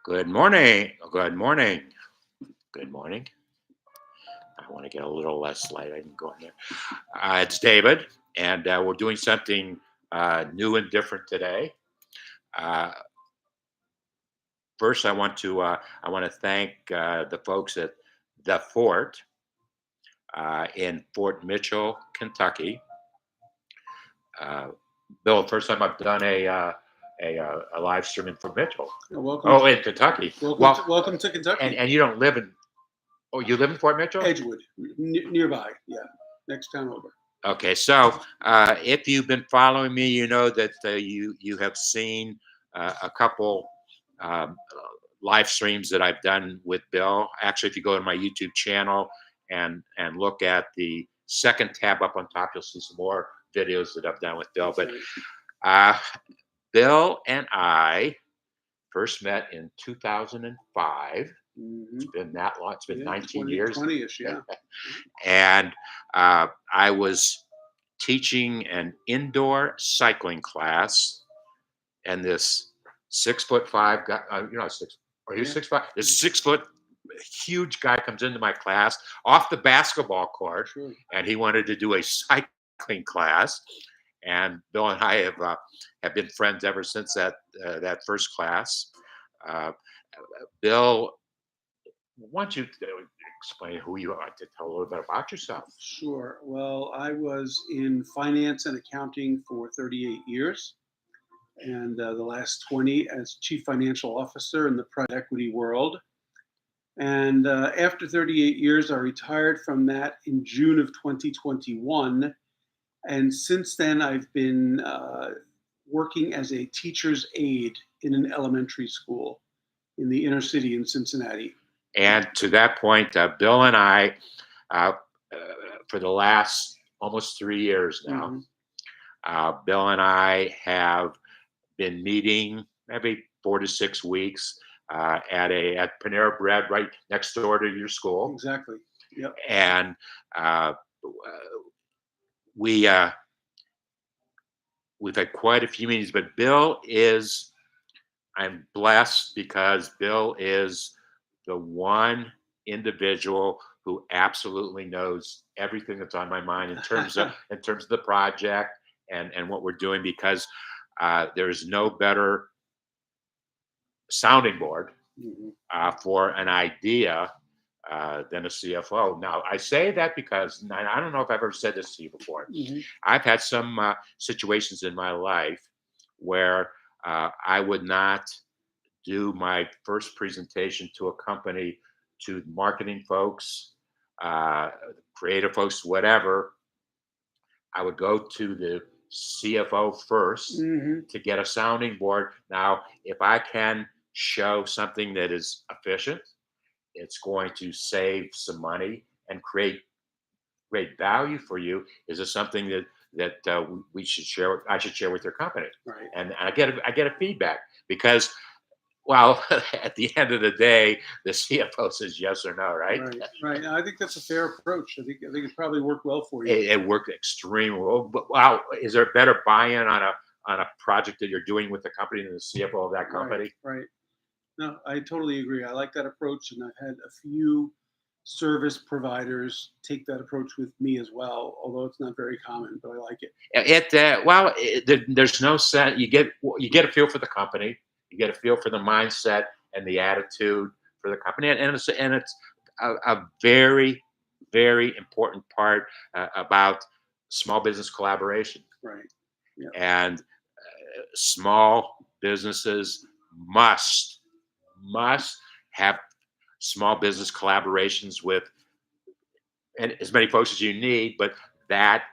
Good morning. Good morning. Good morning. I want to get a little less light. I can go in there. It's David, and we're doing something new and different today. Uh, First, I want to thank the folks at the Fort in Fort Mitchell, Kentucky. Uh, Bill, first time I've done a live streaming from Mitchell. Welcome. Oh, in Kentucky. Welcome to Kentucky. And you don't live in. Oh, you live in Fort Mitchell? Edgewood, nearby. Yeah, next town over. Okay, so if you've been following me, you know that you have seen a couple um, live streams that I've done with Bill. Actually, if you go to my YouTube channel and look at the second tab up on top, you'll see some more videos that I've done with Bill. But uh, Bill and I first met in 2005. It's been that long. It's been 19 years. 20-ish, yeah. And I was teaching an indoor cycling class, and this 6'5" guy, six, are you 6'5"? This 6 foot huge guy comes into my class off the basketball court, and he wanted to do a cycling class. And Bill and I have been friends ever since that first class. Uh, Bill, why don't you explain who you are to tell a little bit about yourself? Sure. Well, I was in finance and accounting for 38 years, and the last 20 as chief financial officer in the private equity world. And after 38 years, I retired from that in June of 2021. And since then, I've been working as a teacher's aide in an elementary school in the inner city in Cincinnati. And to that point, Bill and I, uh, for the last almost 3 years now, Bill and I have been meeting every 4 to 6 weeks at Panera Bread right next door to your school. Exactly. Yep. And we've had quite a few meetings, but I'm blessed because Bill is the one individual who absolutely knows everything that's on my mind in terms of the project and what we're doing, because there's no better sounding board for an idea than a CFO. Now, I say that because I don't know if I've ever said this to you before. I've had some situations in my life where I would not do my first presentation to a company, to marketing folks, creative folks, whatever. I would go to the CFO first to get a sounding board. Now, if I can show something that is efficient, it's going to save some money and create great value for you. Is this something that we should share? I should share with your company, right? And I get a feedback because, well, at the end of the day, the CFO says yes or no, right? Right. I think that's a fair approach. I think it probably worked well for you. It worked extremely well. But wow, is there better buy-in on a project that you're doing with the company than the CFO of that company? Right. No, I totally agree. I like that approach, and I've had a few service providers take that approach with me as well, although it's not very common, but I like it. There's no sense. You get a feel for the company, you get a feel for the mindset and the attitude for the company, and it's a very, very important part about small business collaboration. Right. Yeah. And small businesses must have small business collaborations with and as many folks as you need, but that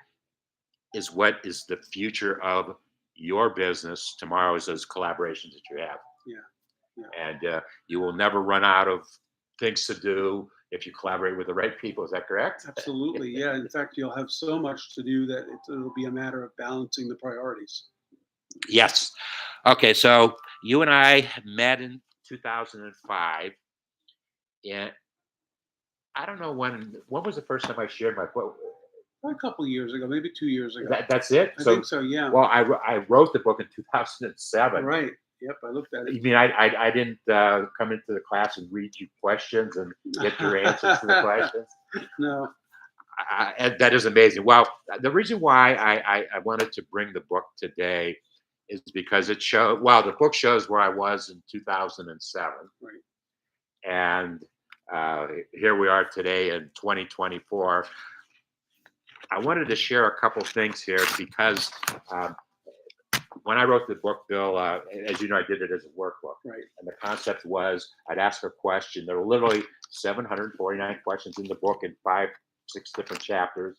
is what is the future of your business tomorrow, is those collaborations that you have. And you will never run out of things to do if you collaborate with the right people. Is that correct? Absolutely. Yeah. In fact, you'll have so much to do that it'll be a matter of balancing the priorities. Yes. Okay. So you and I met in 2005. And I don't know when was the first time I shared my quote? A couple of years ago, maybe 2 years ago. That's it. I think so. Yeah. Well, I wrote the book in 2007. Right. Yep, I looked at You it. mean I didn't come into the class and read you questions and get your answers to the questions? No. And that is amazing. Well, the reason why I wanted to bring the book today is because it showed. Well, the book shows where I was in 2007, Right. and here we are today in 2024. I wanted to share a couple things here because um, when I wrote the book, Bill, as you know, I did it as a workbook. Right. And the concept was I'd ask a question. There were literally 749 questions in the book in 6 different chapters.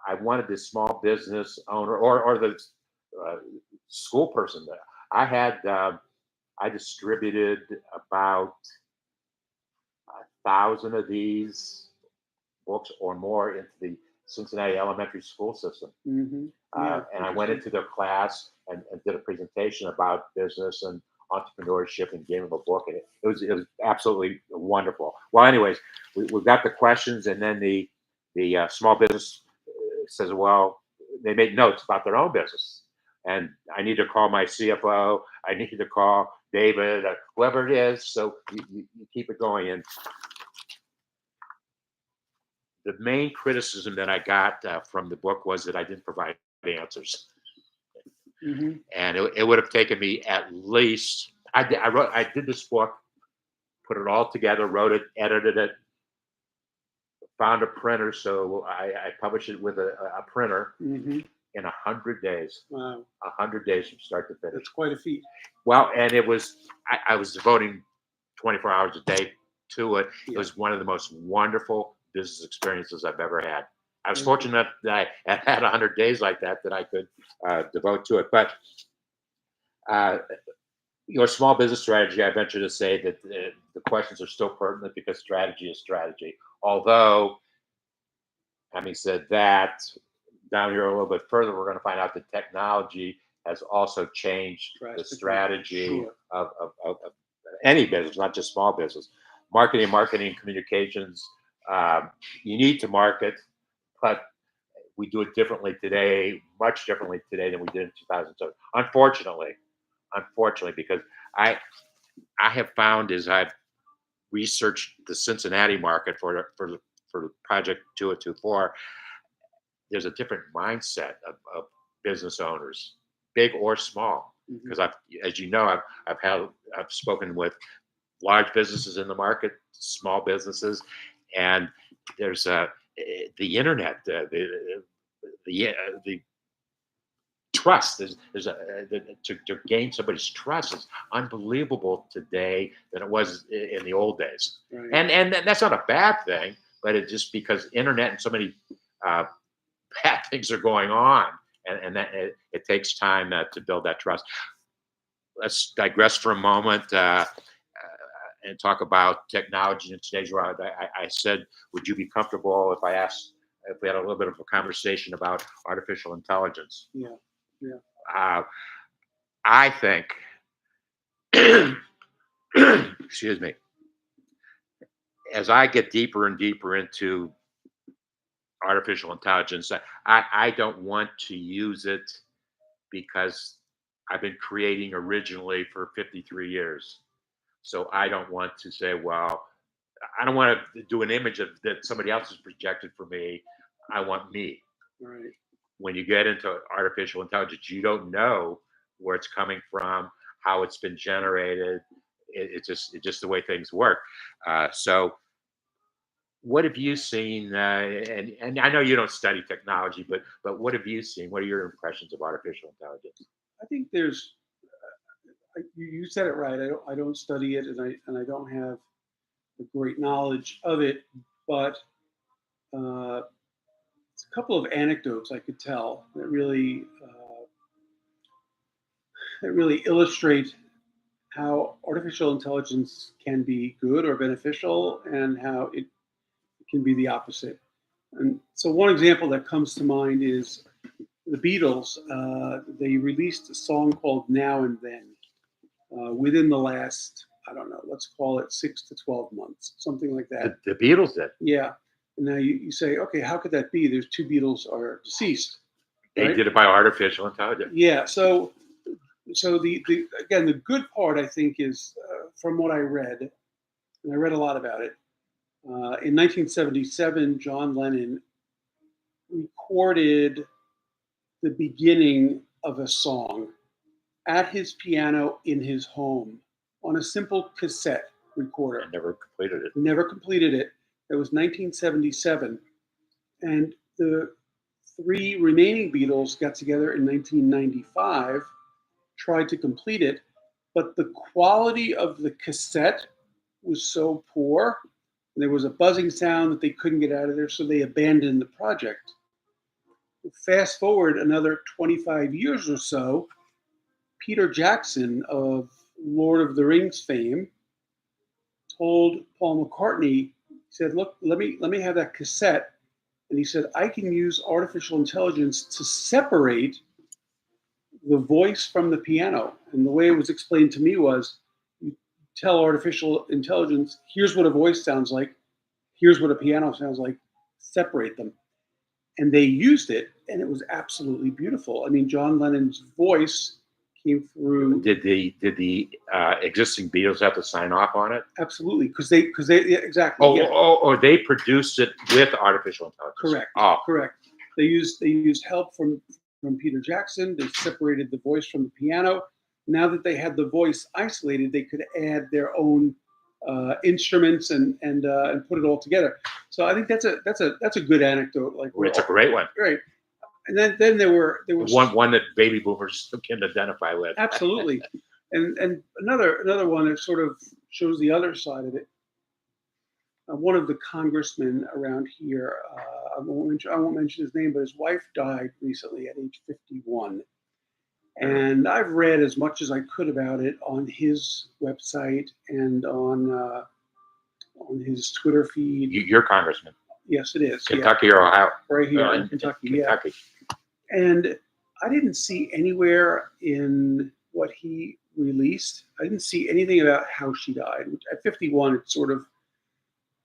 I wanted the small business owner or the uh, school person. I had I distributed about 1,000 of these books or more into the Cincinnati elementary school system. Mm-hmm. Yeah. And I went into their class and did a presentation about business and entrepreneurship and gave them a book. And it was absolutely wonderful. Well, anyways, we've got the questions, and then the small business says, well, they made notes about their own business. And I need to call my CFO. I need to call David, whoever it is. So you keep it going. And the main criticism that I got from the book was that I didn't provide answers. Mm-hmm. And it would have taken me at least. I did this book, put it all together, wrote it, edited it, found a printer, so I published it with a printer Mm-hmm. in 100 days. Wow. 100 days from start to finish. That's quite a feat. Well, and it was I was devoting 24 hours a day to it. It Yeah. was one of the most wonderful business experiences I've ever had. I was Mhm. fortunate that I had 100 days like that I could devote to it. But uh, your small business strategy, I venture to say that the questions are still pertinent because strategy is strategy. Although, having said that, down here a little bit further, we're going to find out that technology has also changed the Drastically. strategy Sure. of any business, not just small business. Marketing, communications. You need to market, but we do it differently today, much differently today than we did in 2007. Unfortunately, because I I have found as I've researched the Cincinnati market for Project 2024, there's a different mindset of business owners, big or small. Mm-hmm. Because as you know, I've spoken with large businesses in the market, small businesses, and there's the internet, the trust to gain somebody's trust is unbelievable today than it was in the old days. Right. And that's not a bad thing, but it's just because internet and so many uh, bad things are going on, and that it takes time to build that trust. Let's digress for a moment and talk about technology in today's world. I said, would you be comfortable if we had a little bit of a conversation about artificial intelligence? Yeah. Yeah. Uh, I think, excuse me, as I get deeper and deeper into artificial intelligence, I don't want to use it because I've been creating originally for 53 years. So I don't want to say, well, I don't want to do an image that somebody else has projected for me. I want me. Right. When you get into artificial intelligence, you don't know where it's coming from, how it's been generated. It's just the way things work. So, what have you seen? And I know you don't study technology, but what have you seen? What are your impressions of artificial intelligence? I think there's. You said it right. I don't study it, and I don't have a great knowledge of it, but uh, it's a couple of anecdotes I could tell that really illustrate how artificial intelligence can be good or beneficial, and how it can be the opposite. And so, one example that comes to mind is the Beatles. They released a song called "Now and Then" within the last, I don't know, let's call it 6 to 12 months, something like that. The Beatles did. Yeah. And now you say, okay, how could that be? There's two Beatles are deceased. They Right? did it by artificial intelligence. Yeah. So So the again, the good part I think is from what I read, and I read a lot about it. In 1977, John Lennon recorded the beginning of a song at his piano in his home on a simple cassette recorder. I never completed it. Never completed it. It was 1977. And the three remaining Beatles got together in 1995, tried to complete it, but the quality of the cassette was so poor. And there was a buzzing sound that they couldn't get out of there, so they abandoned the project. Fast forward another 25 years or so, Peter Jackson of Lord of the Rings fame told Paul McCartney, he said, "Look, let me have that cassette." And he said, "I can use artificial intelligence to separate the voice from the piano." And the way it was explained to me was, you tell artificial intelligence, here's what a voice sounds like, here's what a piano sounds like, separate them. And they used it, and it was absolutely beautiful. I mean, John Lennon's voice came through. Did the existing Beatles have to sign off on it? Absolutely, because they yeah, exactly. Oh, Yeah. or they produced it with artificial intelligence. Correct. Oh, Correct. They used help from Peter Jackson. They separated the voice from the piano. Now that they had the voice isolated, they could add their own instruments and put it all together. So I think that's a good anecdote. Like it's a great one. Right. And then there were One that baby boomers can identify with. absolutely, and another one that sort of shows the other side of it. One of the congressmen around here, I won't mention his name, but his wife died recently at age 51. And I've read as much as I could about it on his website and on his Twitter feed. Your congressman. Yes, it is. Kentucky or Ohio? Right here in Kentucky. Kentucky. Yeah. And I didn't see anywhere in what he released, I didn't see anything about how she died. At 51, it's sort of,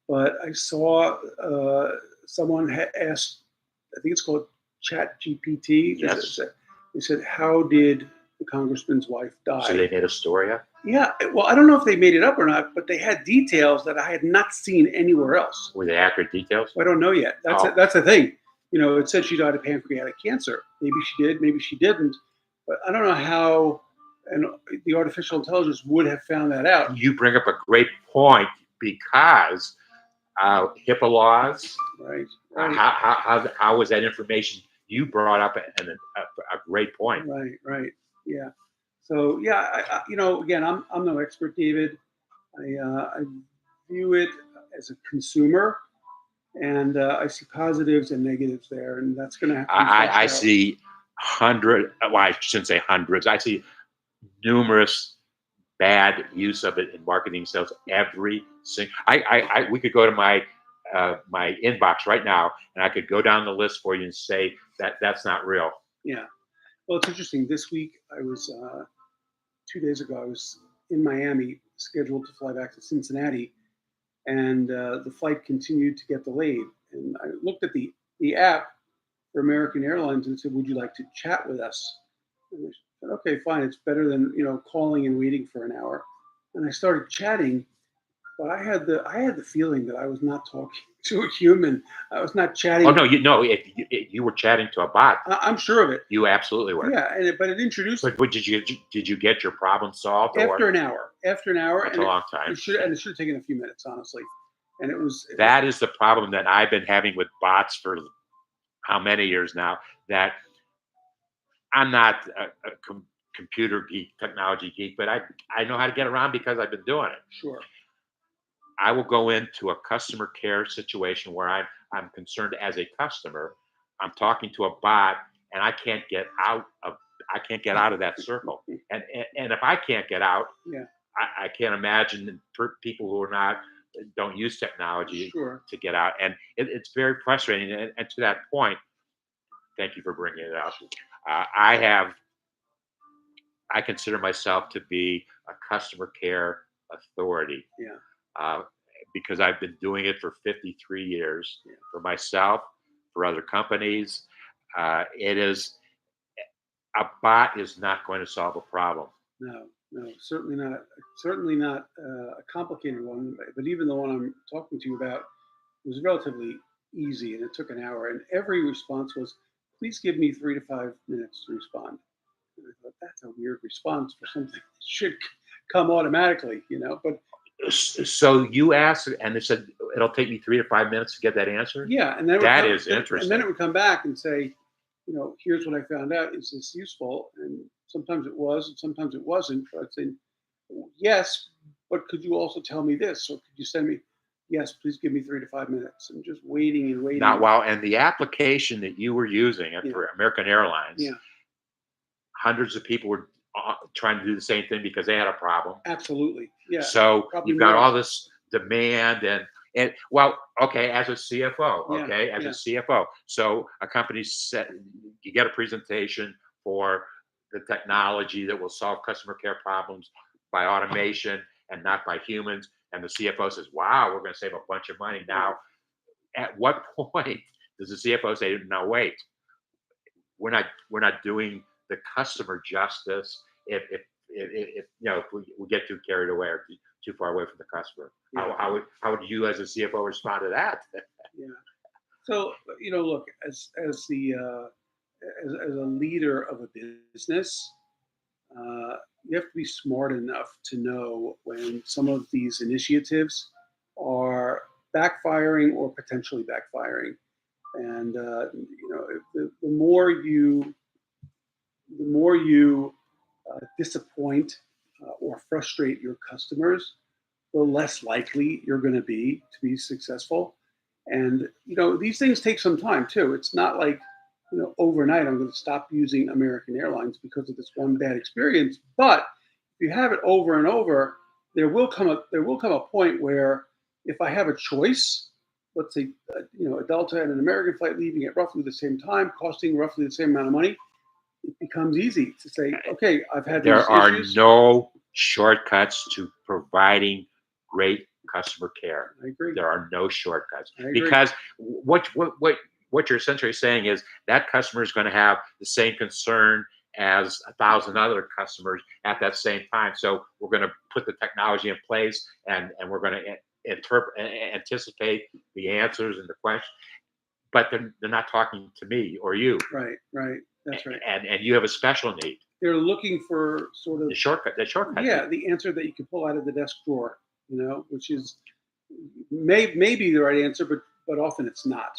but I saw someone asked, I think it's called Chat GPT. Yes. They said, how did the congressman's wife die? So they made a story up? Yeah. Well, I don't know if they made it up or not, but they had details that I had not seen anywhere else. Were they accurate details? I don't know yet. That's the thing. You know, it said she died of pancreatic cancer. Maybe she did, maybe she didn't. But I don't know how and the artificial intelligence would have found that out. You bring up a great point because HIPAA laws. Right. How was that information you brought up? And a great point. Right. Yeah. So yeah, again, I'm no expert, David. I view it as a consumer, and I see positives and negatives there, and that's going to have to be I out. see well, I shouldn't say hundreds. I see numerous bad use of it in marketing sales every single. We could go to my my inbox right now, and I could go down the list for you and say that that's not real. Yeah. Well, it's interesting. This week, I was 2 days ago. I was in Miami, scheduled to fly back to Cincinnati, and the flight continued to get delayed. And I looked at the app for American Airlines and said, "Would you like to chat with us?" And I said, "Okay, fine. It's better than calling and waiting for an hour." And I started chatting, but I had the feeling that I was not talking to a human. I was not chatting. Oh no, you were chatting to a bot. I'm sure of it. You absolutely were. Yeah, but it introduced. But did you get your problem solved? After an hour. That's a long time. It should have taken a few minutes, honestly. And that is the problem that I've been having with bots for how many years now, that I'm not a computer geek, technology geek, but I know how to get around because I've been doing it. Sure. I will go into a customer care situation where I'm concerned as a customer. I'm talking to a bot and I can't get out of that circle. And if I can't get out, yeah, I can't imagine people who don't use technology sure. to get out. And it's very frustrating. And to that point, thank you for bringing it up. I consider myself to be a customer care authority. Yeah. Because I've been doing it for 53 years for myself, for other companies. a bot is not going to solve a problem. No, no, certainly not. Certainly not a complicated one. But even the one I'm talking to you about was relatively easy, and it took an hour. And every response was, "Please give me 3 to 5 minutes to respond." And I thought that's a weird response for something that should come automatically, But So you asked, and they said it'll take me 3 to 5 minutes to get that answer. yeah, and then That is and then interesting. it would come back and say, here's what I found out. Is this useful? And sometimes it was, and sometimes it wasn't. But I'd say, yes, but could you also tell me this? Or could you send me, yes, please give me 3 to 5 minutes. And just waiting and Not waiting. while and the application that you were using Yeah, for American Airlines, yeah, hundreds of people were trying to do the same thing because they had a problem. absolutely. Yeah, So probably you've got more. all this demand and well, okay, as a CFO, Yeah, okay, as a yeah, CFO. So a company set you get a presentation for the technology that will solve customer care problems by automation and not by humans. And the CFO says, wow, we're going to save a bunch of money. right. Now, at what point does the CFO say, no, wait, we're not doing the customer justice if we get too carried away or too far away from the customer. Yeah, How would you as a CFO respond to that? yeah. So look, as a leader of a business, you have to be smart enough to know when some of these initiatives are backfiring or potentially backfiring. And the more you disappoint or frustrate your customers, the less likely you're going to be successful. And these things take some time too. It's not like overnight I'm going to stop using American Airlines because of this one bad experience. But if you have it over and over, there will come a point where if I have a choice, let's say a Delta and an American flight leaving at roughly the same time, costing roughly the same amount of money, it becomes easy to say, okay, I've had There these are issues. no shortcuts to providing great customer care. I agree. There are no shortcuts I agree. because what you're essentially saying is that customer is going to have the same concern as 1,000 other customers at that same time. So we're going to put the technology in place and we're going to interpret anticipate the answers and the questions, but they're not talking to me or you, Right, right. That's right. and you have a special need. They're looking for sort of, The shortcut. yeah, the answer that you can pull out of the desk drawer, which is maybe the right answer, but often it's not.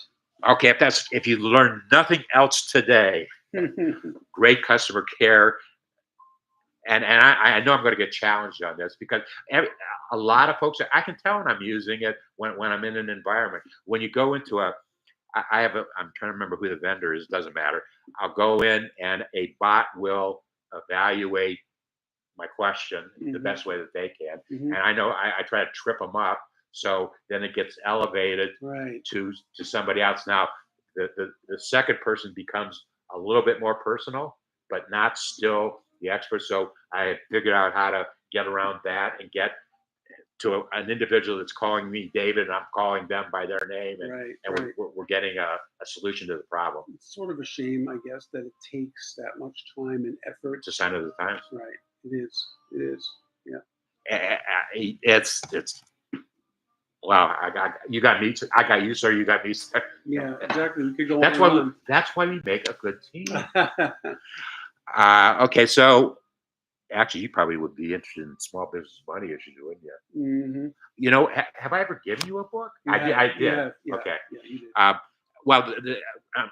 Okay, if you learn nothing else today, great customer care, and I know I'm going to get challenged on this because a lot of folks, I can tell when I'm using it when I'm in an environment. When you go into I have I'm trying to remember who the vendor is. Doesn't matter. I'll go in and a bot will evaluate my question the Hmm. best way that they can. Hmm. And I know I try to trip them up. So then it gets elevated Right. to somebody else. Now, the second person becomes a little bit more personal, but not still the expert. So I have figured out how to get around that and get to an individual that's calling me David, and I'm calling them by their name, Right. and Right. we're getting a solution to the problem. It's sort of a shame, I guess, that it takes that much time and effort. It's a sign of the times. Right. It is. It is. Yeah. It's wow. I got you. Got me. I got you, sir. You got me, sir. Yeah. Exactly. We could go That's on why. and That's why we make a good team. on. Okay, so actually, you probably would be interested in small business money issues, wouldn't you? Hmm. Have I ever given you a book? You I did. have. I You did. have. Yeah. Okay. Yeah. You did. Uh, well,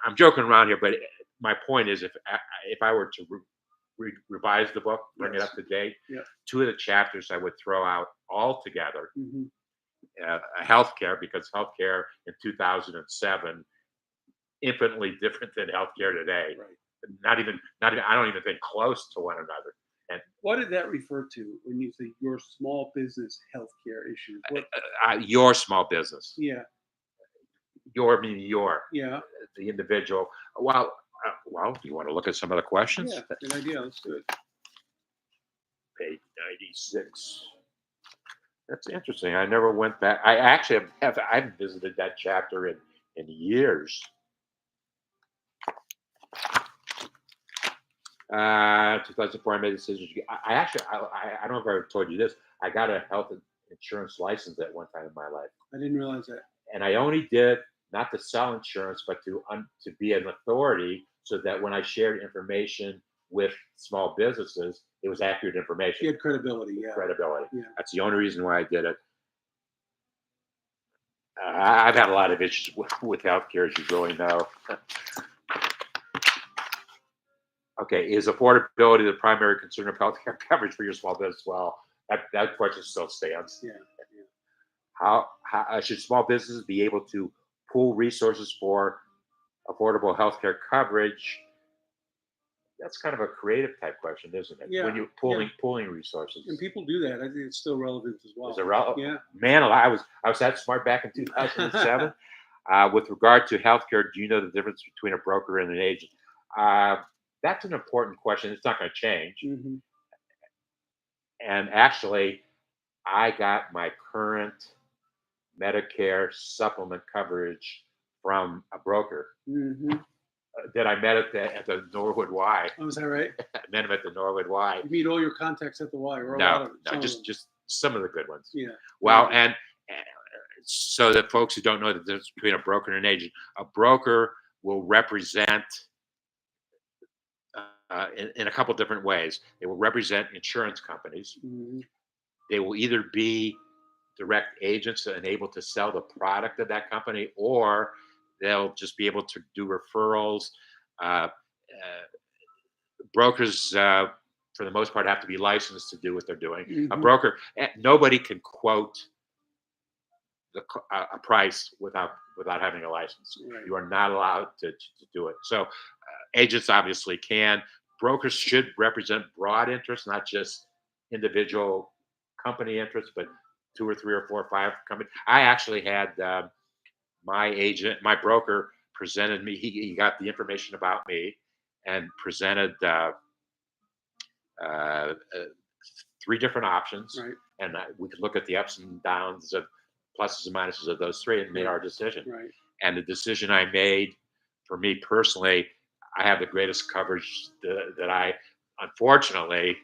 I'm joking around here, but my point is, if I were to revise the book, bring it Yes. up to date, Yeah. two of the chapters I would throw out altogether. Hmm. Healthcare, because healthcare in 2007 infinitely different than healthcare today. Right. Not even. I don't even think close to one another. And What did that refer to when you say your small business healthcare issues? What? your small business, Yeah. meaning your Yeah. the individual. Well, do you want to look at some of the questions? Yeah. Good idea. Let's do it. Page 96. That's interesting. I never went back. I actually I haven't visited that chapter in years. 2004, I made a decision. I actually, I don't know if I ever told you this. I got a health insurance license at one time in my life, I didn't realize that. and I only did not to sell insurance, but to be an authority, so that when I shared information with small businesses, it was accurate information. You had credibility, yeah. Credibility. Yeah. That's the only reason why I did it. I've had a lot of issues with healthcare, as you really know. Okay, is affordability the primary concern of healthcare coverage for your small business? Well, that question still stands. Yeah. Yeah. How should small businesses be able to pool resources for affordable healthcare coverage? That's kind of a creative type question, isn't it? Yeah. When you're Yeah. pooling resources. And people do that. I think it's still relevant as well. Is it relevant? Yeah. Man, I was that smart back in 2007. With regard to healthcare, do you know the difference between a broker and an agent? Uh, that's an important question. It's not going to change. Hmm. And actually, I got my current Medicare supplement coverage from a broker Hmm. that I met at the Norwood Y. Oh, is that right? I met him at the Norwood Y. You meet all your contacts at the Y, or a lot No, of no, just some of the good ones. yeah. Well, and so that folks who don't know the difference between a broker and an agent, a broker will represent in a couple different ways. They will represent insurance companies. Hmm. They will either be direct agents and able to sell the product of that company, or they'll just be able to do referrals. Uh, Brokers, for the most part, have to be licensed to do what they're doing. A Hmm. broker, nobody can quote a price without having a license. Right. You are not allowed to do it. So agents obviously can. Brokers should represent broad interests, not just individual company interests, but two or three or four or five companies. I actually had my broker presented me. He got the information about me and presented uh, three different options, Right. and we could look at the ups and downs of pluses and minuses of those three and made our decision. Right. And the decision I made, for me personally, I have the greatest coverage that I, unfortunately,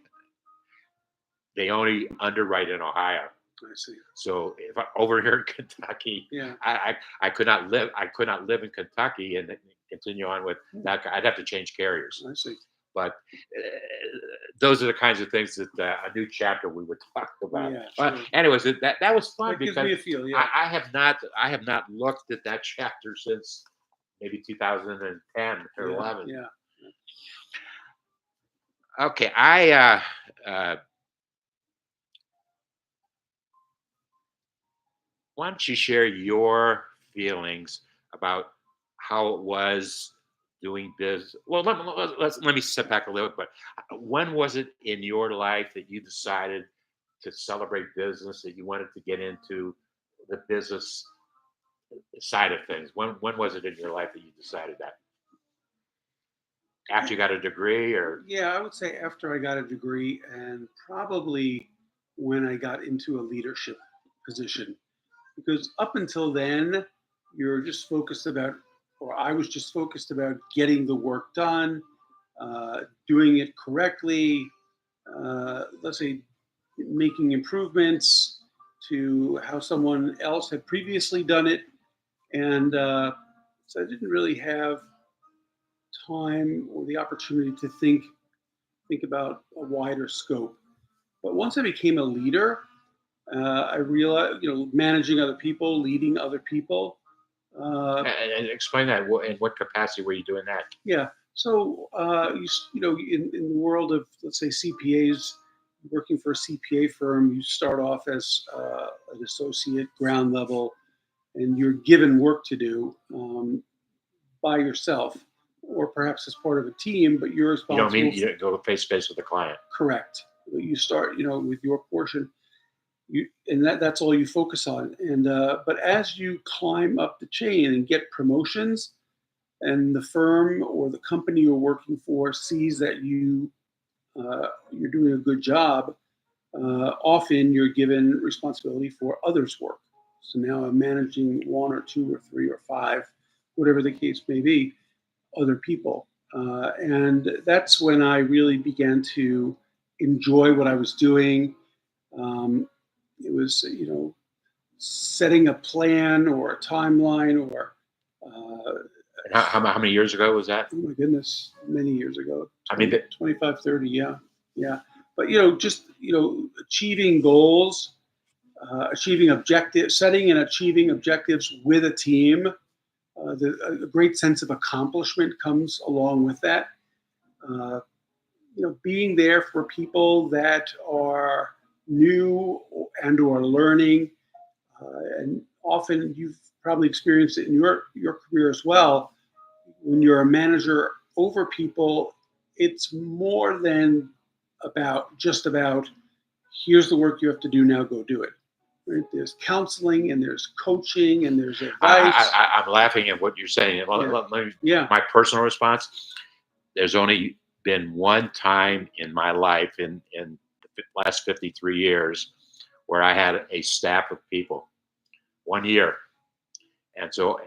they only underwrite in Ohio. I see. So if over here in Kentucky, Yeah. I could not live in Kentucky and continue on with that. I'd have to change carriers. I see. But those are the kinds of things that a new chapter we would talk about. Yeah. But Sure. anyways, that was fun That gives me a because feel. Yeah. I have not looked at that chapter since maybe 2010 or Yeah. 11. Yeah. Okay, I why don't you share your feelings about how it was doing business? Well, let me step back a little bit. When was it in your life that you decided to celebrate business, that you wanted to get into the business side of things? When was it in your life that you decided that? After you got a degree, or Yeah, I would say after I got a degree, and probably when I got into a leadership position, because up until then, you're just focused about, or I was just focused about getting the work done, doing it correctly, let's say making improvements to how someone else had previously done it. And so I didn't really have time or the opportunity to think about a wider scope. But once I became a leader, I realized, managing other people, leading other people. Uh, and explain that. In what capacity were you doing that? yeah. So in the world of, let's say, CPAs, working for a CPA firm, you start off as an associate, ground level, and you're given work to do by yourself, or perhaps as part of a team, but you're You don't mean responsible. you don't go face to face with the client. Correct. You start, with your portion, and that's all you focus on. And but as you climb up the chain and get promotions, and the firm or the company you're working for sees that you're doing a good job, often you're given responsibility for others' work. So now I'm managing one or two or three or five, whatever the case may be, other people. And that's when I really began to enjoy what I was doing. Um, it was, setting a plan or a timeline or, And how many years ago was that? oh my goodness, many years ago, I mean, 25, 30. Yeah. Yeah. But, just, achieving goals, achieving objectives, setting and achieving objectives with a team. A great sense of accomplishment comes along with that. Uh, being there for people that are new and or learning, and often you've probably experienced it in your career as well. When you're a manager over people, it's more than about here's the work you have to do now, go do it. Right? There's counseling and there's coaching and there's advice. I'm laughing at what you're saying. Well, Yeah. let me, Yeah. my personal response: there's only been one time in my life in the last 53 years where I had a staff of people. 1 year, and so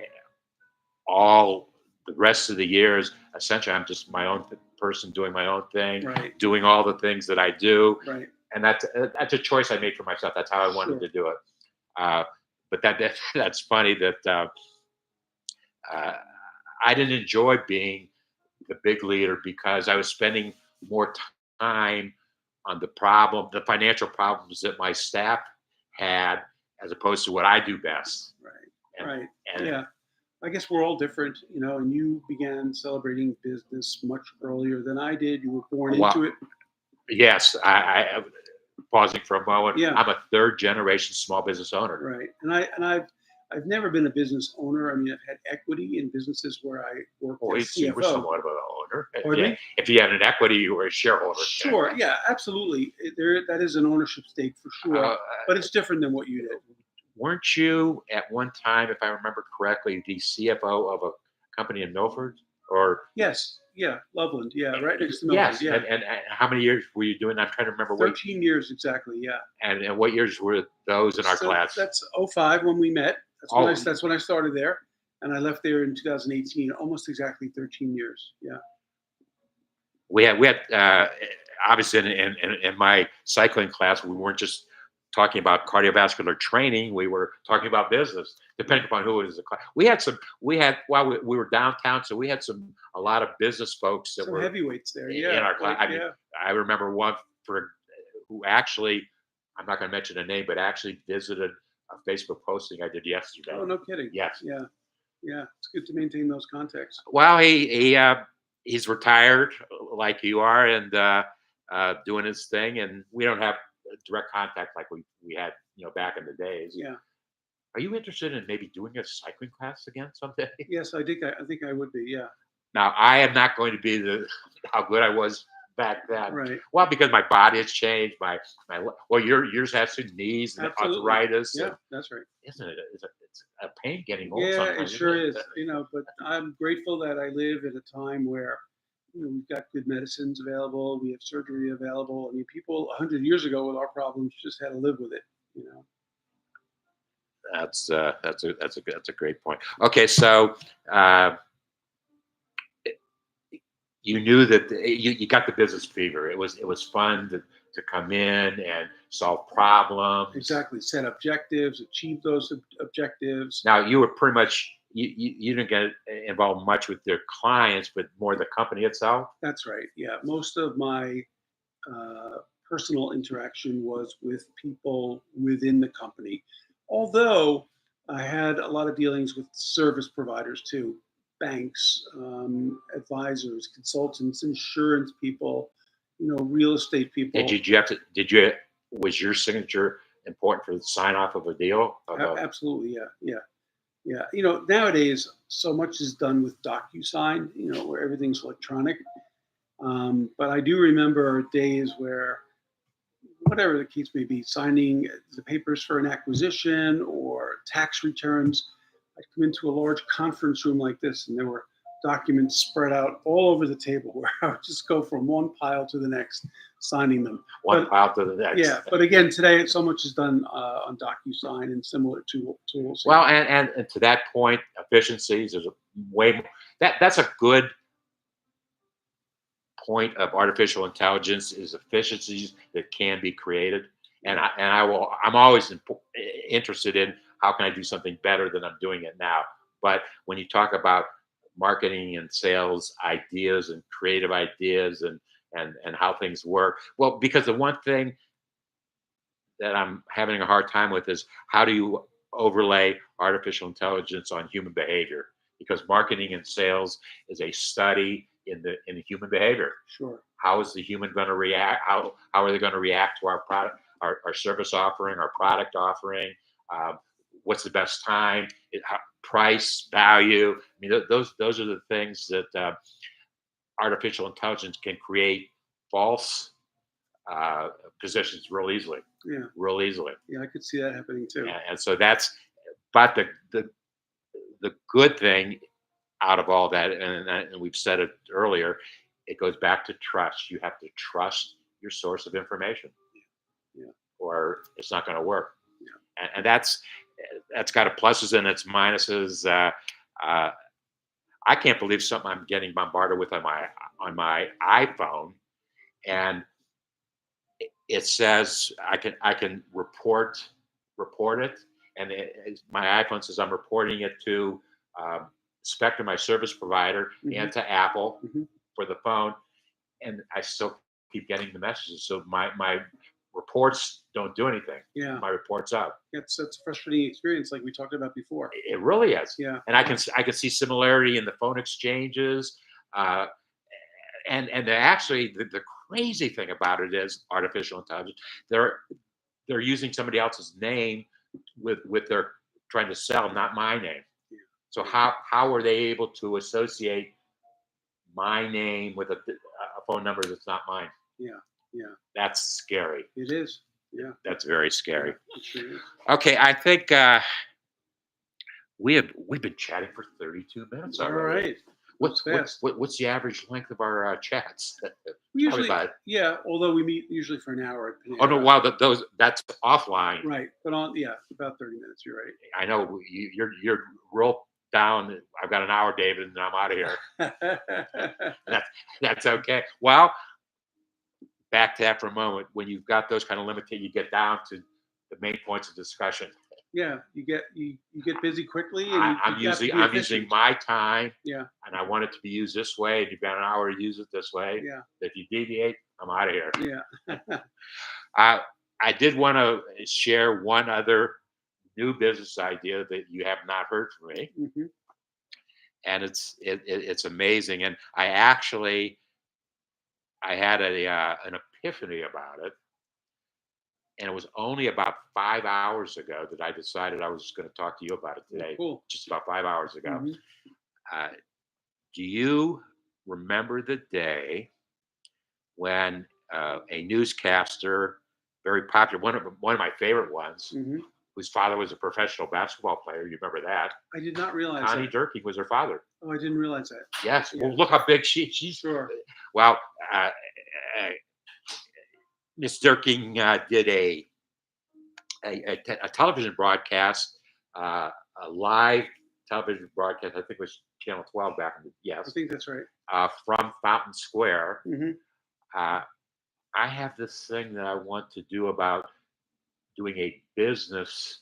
all the rest of the years, essentially, I'm just my own person doing my own thing, Right. doing all the things that I do, Right. and that's a choice I made for myself. That's how I wanted Sure. to do it. Uh, but that's funny that uh, I didn't enjoy being the big leader because I was spending more time on the financial problems that my staff had, as opposed to what I do best. Right. And, Right. and Yeah. I guess we're all different, and you began celebrating business much earlier than I did. You were born well, into it. yes, pausing for a moment. Yeah. I'm a third generation small business owner. Right. I've never been a business owner. I mean, I've had equity in businesses where I worked Well, as you were CFO. somewhat of an owner. Pardon me? If you had an equity, you were a shareholder. Sure. Yeah, absolutely. That is an ownership stake for sure, Uh, but it's different than what you did. weren't you at one time, if I remember correctly, the CFO of a company in Milford? Or Yes. Yeah. Loveland. Yeah. Right next to Milford. yes, Yeah. and how many years were you doing? I'm trying to remember 13 years exactly. Yeah. and what years were those in our So class? that's '05 when we met. Oh, That's when I started there, and I left there in 2018. Almost exactly 13 years. Yeah. we had obviously in my cycling class, we weren't just talking about cardiovascular training. We were talking about business, depending upon who was the class. We were downtown, so we had a lot of business folks that Some were heavyweights there. in Yeah. our class. I mean, Yeah. I remember one for who actually, I'm not going to mention a name, but actually visited a Facebook posting I did yesterday. Oh, no kidding. Yes. Yeah. Yeah. It's good to maintain those contacts. Well, he's retired like you are, and doing his thing, and we don't have direct contact like we had back in the days. Yeah. Are you interested in maybe doing a cycling class again someday? Yes, I think I would be. Yeah. Now, I am not going to be how good I was back then. Right. Well, because my body has changed. Yours has some knees and Absolutely. arthritis. Yeah. That's right. Isn't it? It's a pain getting old Yeah, sometimes. it Isn't sure it? is. But I'm grateful that I live at a time where we've got good medicines available, we have surgery available. I mean, people 100 years ago with our problems just had to live with it. You know. That's a great point. Okay, so uh, you knew that you got the business fever. It was fun to come in and solve problems. Exactly. Set objectives, achieve those objectives. Now you were pretty much you didn't get involved much with their clients, but more the company itself. That's right. Yeah. Most of my personal interaction was with people within the company. Although I had a lot of dealings with service providers too, banks, advisors, consultants, insurance people, real estate And people. did you was your signature important for the sign off of a deal? Absolutely, yeah, yeah, yeah. Nowadays so much is done with DocuSign, where everything's electronic. But I do remember days where, whatever the case may be, signing the papers for an acquisition or tax returns. I'd come into a large conference room like this, and there were documents spread out all over the table where I would just go from one pile to the next, signing them. One pile to the next. Yeah, but again, today so much is done on DocuSign and similar tools. Well, and to that point, efficiencies. There's a way more, that's a good point of artificial intelligence is efficiencies that can be created. I'm always interested in how can I do something better than I'm doing it now. But when you talk about marketing and sales ideas and creative ideas and how things work, well, because the one thing that I'm having a hard time with is how do you overlay artificial intelligence on human behavior? Because marketing and sales is a study in the human behavior. Sure. How is the human going to react? How are they going to react to our product, our service offering, our product offering? Um, what's the best time? Price, value. I mean, those are the things that artificial intelligence can create false uh, positions real easily, Yeah. real easily. Yeah, I could see that happening too. And so that's, but the good thing out of all that, and we've said it earlier, it goes back to trust. You have to trust your source of information, Yeah. or it's not going to work. Yeah. And that's got its pluses and its minuses. Uh, I can't believe something I'm getting bombarded with on my iPhone, and it says I can report it, and my iPhone says I'm reporting it to Spectrum, my service provider, Hmm. and to Apple Hmm. for the phone, and I still keep getting the messages. So my reports don't do anything. Yeah. My reports up. It's a frustrating experience, like we talked about before. It really is, Yeah. and I can see similarity in the phone exchanges. Uh, and actually, the crazy thing about it is artificial intelligence. They're they're using somebody else's name with their trying to sell, not my name. Yeah. So how are they able to associate my name with a phone number that's not mine? Yeah. Yeah. That's scary. It is. Yeah. That's very Yeah. scary. It sure is. Okay, I think we've been chatting for 32 minutes All already. right. What's Fast. what's the average length of our chats? We Probably usually, about. yeah. Although we meet usually for an hour at Oh no! Panera. Wow, that's offline. Right. But yeah, about 30 minutes. You're I know you're real down. I've got an hour, David, and I'm out of here. right. That's okay. Well, back to that for a moment. When you've got those kind of limited, you get down to the main points of discussion. Yeah. You get busy quickly, and I'm you have to using be I'm using efficient. my time, Yeah. and I want it to be used this way. And you've got an hour to use it this way. Yeah. If you deviate, I'm out of here. Yeah. I I did want to share one other new business idea that you have not heard from me, Hmm. and it's amazing. And I had an epiphany about it, and it was only about 5 hours ago that I decided I was going to talk to you about it Oh, today. cool. Just about 5 hours ago. Hmm. Uh, do you remember the day when a newscaster, very popular, one of my favorite ones, Hmm. whose father was a professional basketball player? You remember that? I did not realize Connie that. Durkee was her father. Oh, I didn't realize that. Yes. Yeah. Well, look how big she's. Sure. Well, uh, uh, Miss Durking did a television broadcast, uh, a live television broadcast. I think it was Channel 12 back in the I yes, think that's right. from Fountain Square. Hmm. Uh, I have this thing that I want to do about doing a business,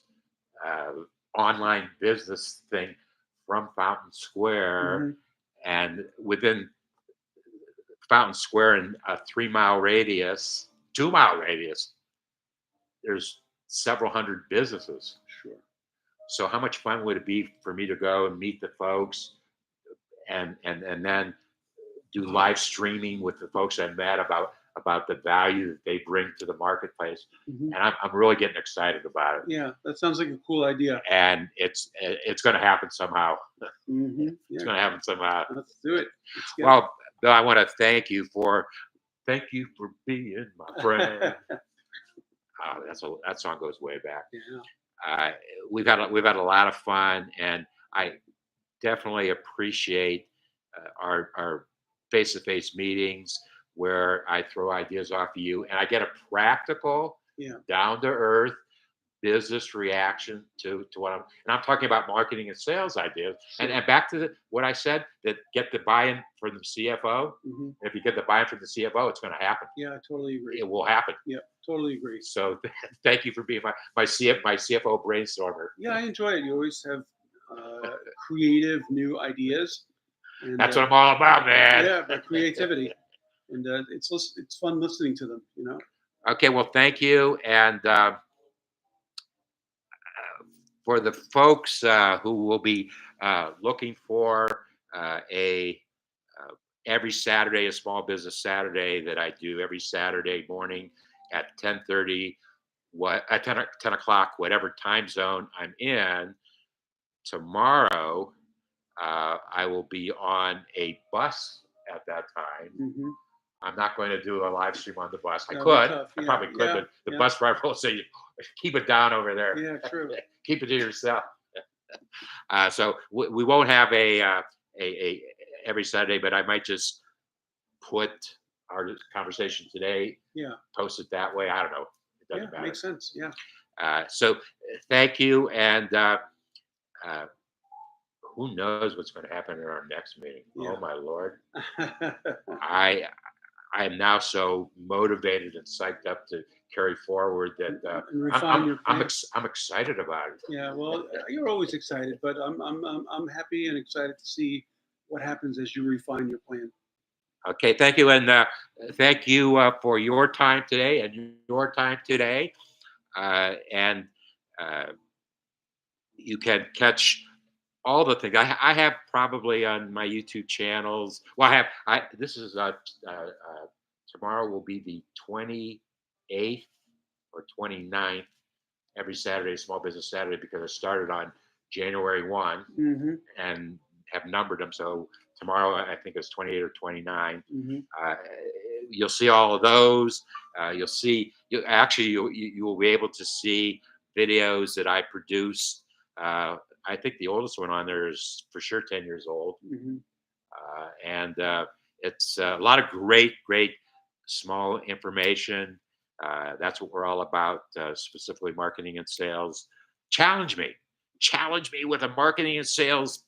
uh, online business thing from Fountain Square, Hmm. and within Fountain Square in a 3 mile radius, 2 mile radius, there's several hundred businesses. Sure. So how much fun would it be for me to go and meet the folks and then do live streaming with the folks I met about the value that they bring to the marketplace? Hmm. And I'm really getting excited about it. Yeah, that sounds like a cool idea. And it's going to happen somehow. Hmm. It's Yeah, going to happen somehow. let's do it. Let's get Well, Bill, I want to thank you for being my friend. it. That song goes way back. Yeah. Uh, we've had a lot of fun, and I definitely appreciate our face to face meetings where I throw ideas off of you, and I get a practical, Yeah. down to earth, business reaction to what and I'm talking about marketing and sales ideas. Sure. And back to what I said, that get the buy-in from the CFO. Hmm. If you get the buy-in from the CFO, it's going to happen. Yeah, I totally agree. It will happen. Yeah, totally agree. So thank you for being my CFO brainstormer. Yeah, I enjoy it. You always have creative new ideas, and That's what I'm all about, man. yeah, but creativity, and it's fun listening to them. Okay, well, thank you. And for the folks who will be looking for a every Saturday, a small business Saturday that I do every Saturday morning at 10:30, at 10 o'clock, whatever time zone I'm in. Tomorrow, I will be on a bus at that time. Hmm. I'm not going to do a live stream on the bus. I That'd be could, tough. I Yeah, probably could, yeah, but the yeah, bus driver will say, "Keep it down over there. yeah. True. Keep it to yourself." So we won't have a every Saturday, but I might just put our conversation today, Yeah, post it that way. I don't know. It yeah. doesn't matter. Makes sense. Yeah. So thank you, and uh, who knows what's going to happen in our next meeting? Oh Yeah. my lord! I I am now so motivated and psyched up to carry forward that And refine your plan. I'm excited about it. Yeah. Well, you're always excited, but I'm happy and excited to see what happens as you refine your plan. Okay, thank you, and thank you for your time today and your time today. And uh, you can catch all the things I have probably on my YouTube channels. Well, I have. I this is tomorrow will be the 28th or 29th. Every Saturday, Small Business Saturday, because I started on January 1 Hmm. and have numbered them. So tomorrow, I think it's 28 or 29. Hmm. Uh, you'll see all of those. You'll see. You will be able to see videos that I produce. I think the oldest one on there is for sure 10 years old, Hmm. and it's a lot of great small information. That's what we're all about, specifically marketing and sales. Challenge me, challenge me with a marketing and sales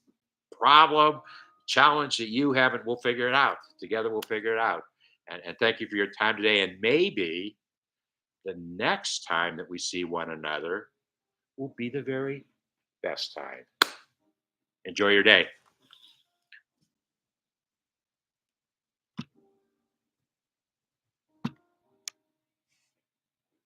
problem, challenge that you have, and we'll figure it out together. We'll figure it out. And thank you for your time today. And maybe the next time that we see one another will be the very best time. Enjoy your day.